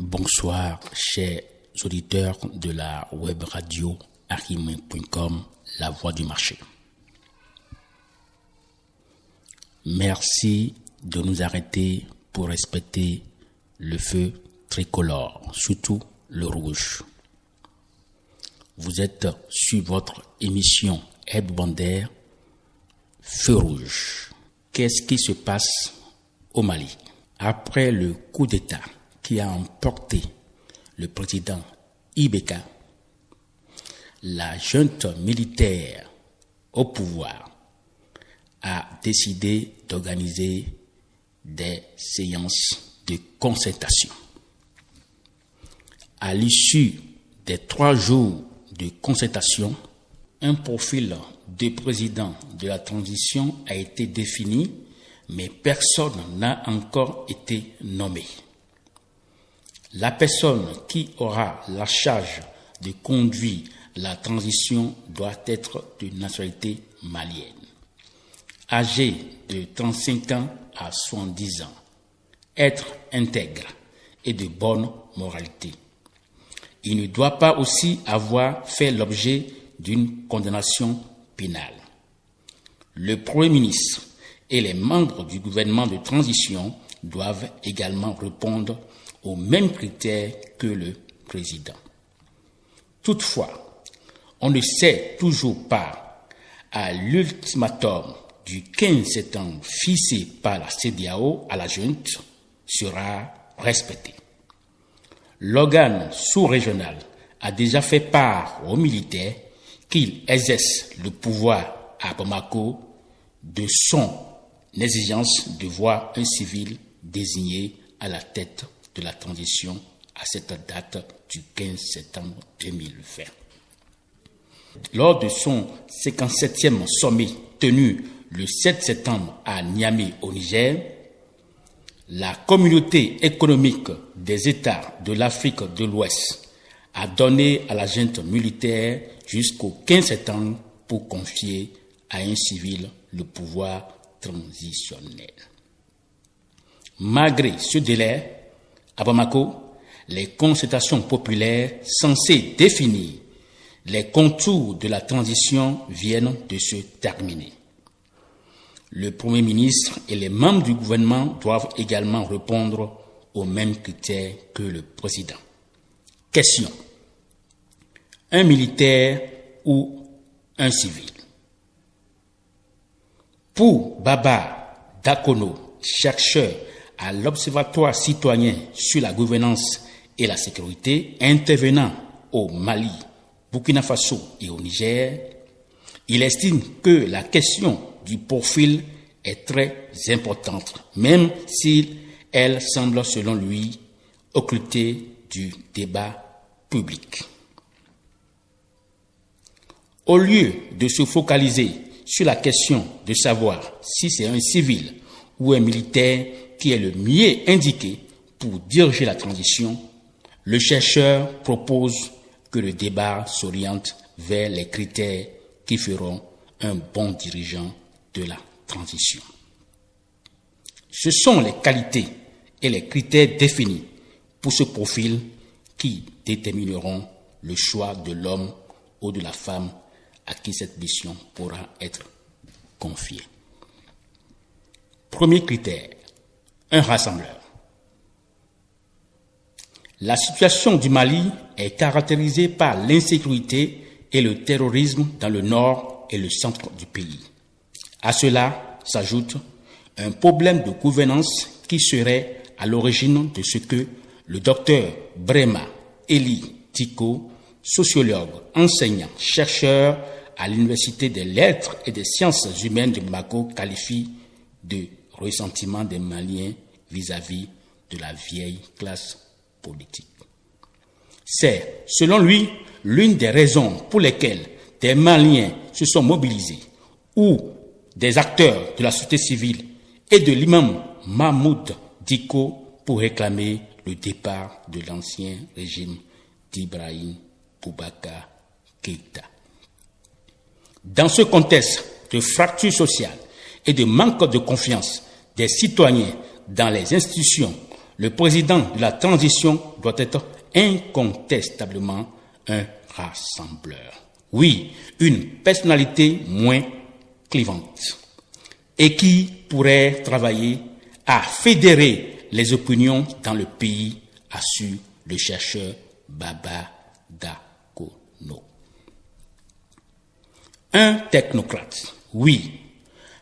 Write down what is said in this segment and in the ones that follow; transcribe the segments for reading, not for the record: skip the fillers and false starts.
Bonsoir, chers auditeurs de la web radio arimé.com, la voix du marché. Merci de nous arrêter pour respecter le feu tricolore, surtout le rouge. Vous êtes sur votre émission hebdomadaire Feu rouge. Qu'est-ce qui se passe au Mali? Après le coup d'État qui a emporté le président Ibeka, la junte militaire au pouvoir a décidé d'organiser des séances de concertation. À l'issue des 3 jours de concertation, un profil de président de la transition a été défini, mais personne n'a encore été nommé. La personne qui aura la charge de conduire la transition doit être de nationalité malienne, âgé de 35 ans à 70 ans, être intègre et de bonne moralité. Il ne doit pas aussi avoir fait l'objet d'une condamnation pénale. Le Premier ministre et les membres du gouvernement de transition doivent également répondre aux mêmes critères que le président. Toutefois, on ne sait toujours pas à l'ultimatum du 15 septembre fixé par la CEDEAO à la junte sera respecté. L'organe sous-régional a déjà fait part aux militaires qu'il exerce le pouvoir à Bamako de son exigence de voir un civil désigné à la tête de la transition à cette date du 15 septembre 2020. Lors de son 57e sommet tenu le 7 septembre à Niamey au Niger, la communauté économique des États de l'Afrique de l'Ouest a donné à la junte militaire jusqu'au 15 septembre pour confier à un civil le pouvoir transitionnel. Malgré ce délai, à Bamako, les consultations populaires censées définir les contours de la transition viennent de se terminer. Le Premier ministre et les membres du gouvernement doivent également répondre aux mêmes critères que le président. Question: un militaire ou un civil? Pour Baba Dakono, chercheur à l'Observatoire citoyen sur la gouvernance et la sécurité, intervenant au Mali, Burkina Faso et au Niger, il estime que la question du profil est très importante, même si elle semble, selon lui, occultée du débat public. Au lieu de se focaliser sur la question de savoir si c'est un civil ou un militaire qui est le mieux indiqué pour diriger la transition, le chercheur propose que le débat s'oriente vers les critères qui feront un bon dirigeant de la transition. Ce sont les qualités et les critères définis pour ce profil qui détermineront le choix de l'homme ou de la femme à qui cette mission pourra être confiée. Premier critère: un rassembleur. La situation du Mali est caractérisée par l'insécurité et le terrorisme dans le nord et le centre du pays. À cela s'ajoute un problème de gouvernance qui serait à l'origine de ce que le docteur Brema Eli Tiko, sociologue, enseignant, chercheur à l'Université des Lettres et des Sciences humaines de Bamako, qualifie de ressentiment des Maliens vis-à-vis de la vieille classe politique. C'est, selon lui, l'une des raisons pour lesquelles des Maliens se sont mobilisés ou des acteurs de la société civile et de l'imam Mahmoud Diko pour réclamer le départ de l'ancien régime d'Ibrahim Boubacar Keïta. Dans ce contexte de fracture sociale et de manque de confiance des citoyens dans les institutions, le président de la transition doit être incontestablement un rassembleur. Oui, une personnalité moins clivante et qui pourrait travailler à fédérer les opinions dans le pays, assure le chercheur Baba Dakono. Un technocrate, oui,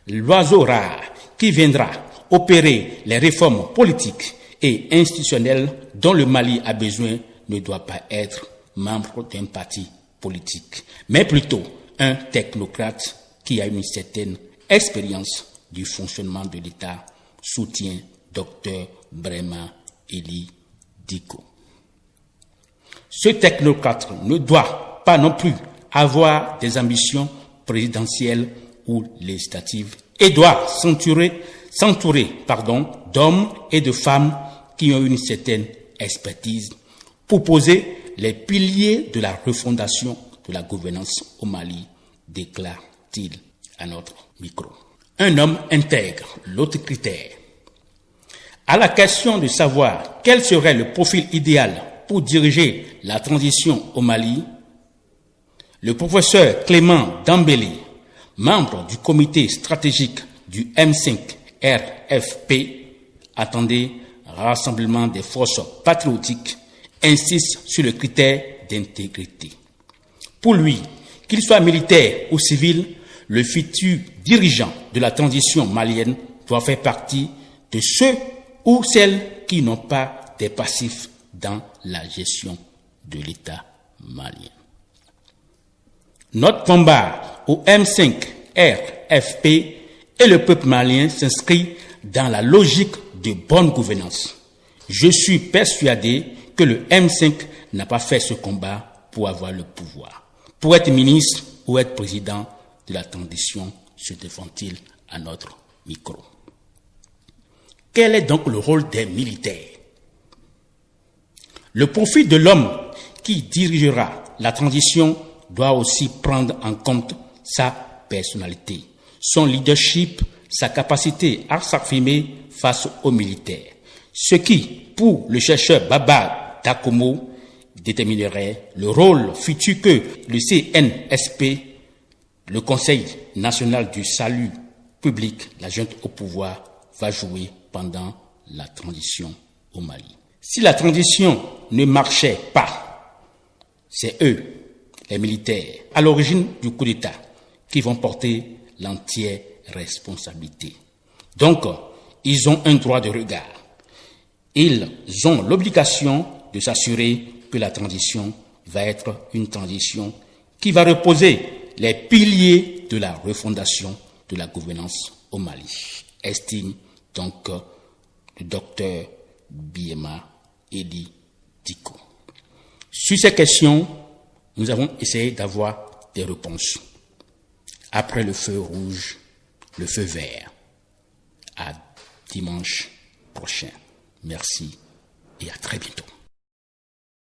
l'oiseau rare qui viendra opérer les réformes politiques et institutionnelles dont le Mali a besoin ne doit pas être membre d'un parti politique, mais plutôt un technocrate qui a une certaine expérience du fonctionnement de l'État, soutient Dr Brema Eli Diko. Ce technocrate ne doit pas non plus avoir des ambitions présidentielles ou législatives et doit s'entourer d'hommes et de femmes qui ont une certaine expertise pour poser les piliers de la refondation de la gouvernance au Mali, déclare-t-il à notre micro. Un homme intègre, l'autre critère. À la question de savoir quel serait le profil idéal pour diriger la transition au Mali, le professeur Clément Dambélé, membre du comité stratégique du M5 RFP, attendez, Rassemblement des forces patriotiques, insiste sur le critère d'intégrité. Pour lui, qu'il soit militaire ou civil, le futur dirigeant de la transition malienne doit faire partie de ceux ou celles qui n'ont pas des passifs dans la gestion de l'État malien. Notre combat au M5 RFP et le peuple malien s'inscrit dans la logique de bonne gouvernance. Je suis persuadé que le M5 n'a pas fait ce combat pour avoir le pouvoir. Pour être ministre ou être président de la transition, se défend-il à notre micro. Quel est donc le rôle des militaires? Le profil de l'homme qui dirigera la transition doit aussi prendre en compte sa personnalité, son leadership, sa capacité à s'affirmer face aux militaires. Ce qui, pour le chercheur Baba Dakono, déterminerait le rôle futur que le CNSP, le Conseil national du salut public, la junte au pouvoir, va jouer pendant la transition au Mali. Si la transition ne marchait pas, c'est eux, les militaires, à l'origine du coup d'État, qui vont porter l'entière responsabilité. Donc, ils ont un droit de regard. Ils ont l'obligation de s'assurer que la transition va être une transition qui va reposer les piliers de la refondation de la gouvernance au Mali, estime donc le docteur Brema Eli Diko. Sur ces questions, nous avons essayé d'avoir des réponses. Après le feu rouge, le feu vert. À dimanche prochain. Merci et à très bientôt.